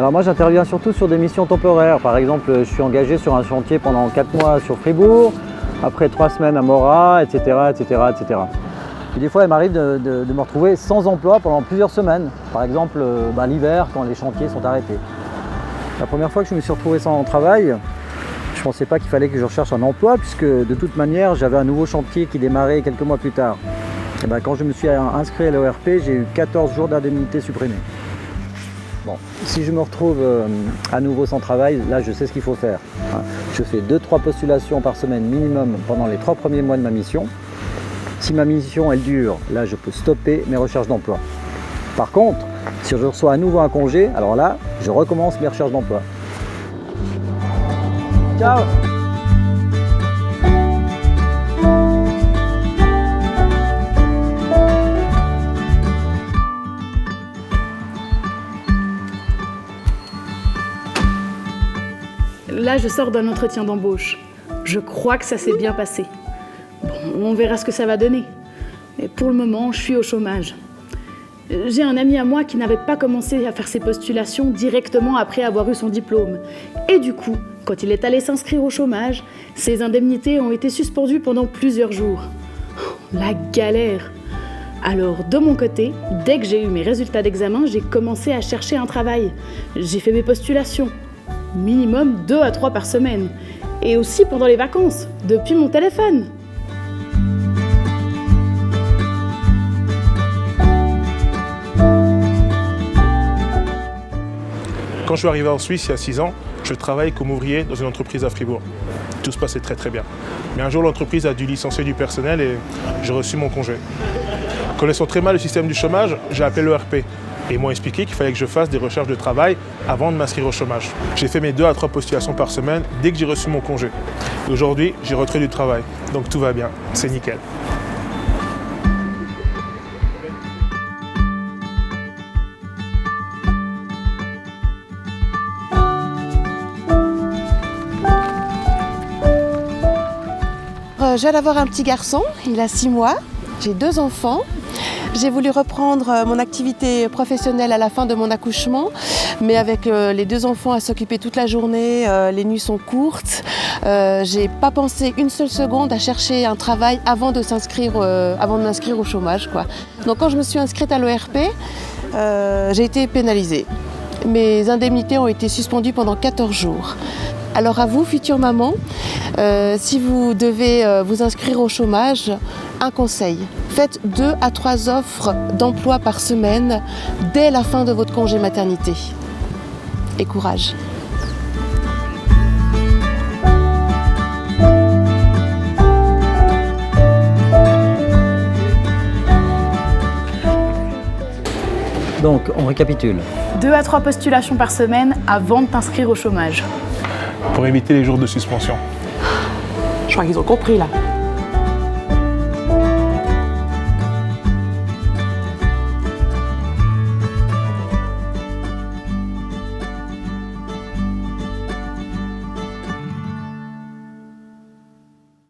Alors moi j'interviens surtout sur des missions temporaires. Par exemple, je suis engagé sur un chantier pendant 4 mois sur Fribourg, après 3 semaines à Mora, etc. etc. Et des fois il m'arrive de me retrouver sans emploi pendant plusieurs semaines. Par exemple l'hiver quand les chantiers sont arrêtés. La première fois que je me suis retrouvé sans travail, je ne pensais pas qu'il fallait que je recherche un emploi puisque de toute manière j'avais un nouveau chantier qui démarrait quelques mois plus tard. Et quand je me suis inscrit à l'ERP, j'ai eu 14 jours d'indemnité supprimée. Bon, si je me retrouve à nouveau sans travail, là je sais ce qu'il faut faire. Je fais 2-3 postulations par semaine minimum pendant les 3 premiers mois de ma mission. Si ma mission elle dure, là je peux stopper mes recherches d'emploi. Par contre, si je reçois à nouveau un congé, alors là, je recommence mes recherches d'emploi. Ciao! Là, je sors d'un entretien d'embauche. Je crois que ça s'est bien passé. Bon, on verra ce que ça va donner. Mais pour le moment, je suis au chômage. J'ai un ami à moi qui n'avait pas commencé à faire ses postulations directement après avoir eu son diplôme. Et du coup, quand il est allé s'inscrire au chômage, ses indemnités ont été suspendues pendant plusieurs jours. La galère! Alors, de mon côté, dès que j'ai eu mes résultats d'examen, j'ai commencé à chercher un travail. J'ai fait mes postulations. Minimum 2 à 3 par semaine. Et aussi pendant les vacances, depuis mon téléphone. Quand je suis arrivé en Suisse il y a 6 ans, je travaillais comme ouvrier dans une entreprise à Fribourg. Tout se passait très très bien. Mais un jour, l'entreprise a dû licencier du personnel et j'ai reçu mon congé. Connaissant très mal le système du chômage, j'ai appelé l'ERP. Et ils m'ont expliqué qu'il fallait que je fasse des recherches de travail avant de m'inscrire au chômage. J'ai fait mes 2 à 3 postulations par semaine dès que j'ai reçu mon congé. Et aujourd'hui, j'ai retrouvé du travail. Donc tout va bien, c'est nickel. Je viens d'avoir un petit garçon, il a 6 mois, j'ai 2 enfants. J'ai voulu reprendre mon activité professionnelle à la fin de mon accouchement, mais avec les 2 enfants à s'occuper toute la journée, les nuits sont courtes. J'ai pas pensé une seule seconde à chercher un travail avant de m'inscrire au chômage, quoi. Donc quand je me suis inscrite à l'ERP, j'ai été pénalisée. Mes indemnités ont été suspendues pendant 14 jours. Alors à vous, future maman, si vous devez vous inscrire au chômage, un conseil. Faites 2 à 3 offres d'emploi par semaine dès la fin de votre congé maternité. Et courage. Donc, on récapitule. 2 à 3 postulations par semaine avant de t'inscrire au chômage. Pour éviter les jours de suspension. Je crois qu'ils ont compris là.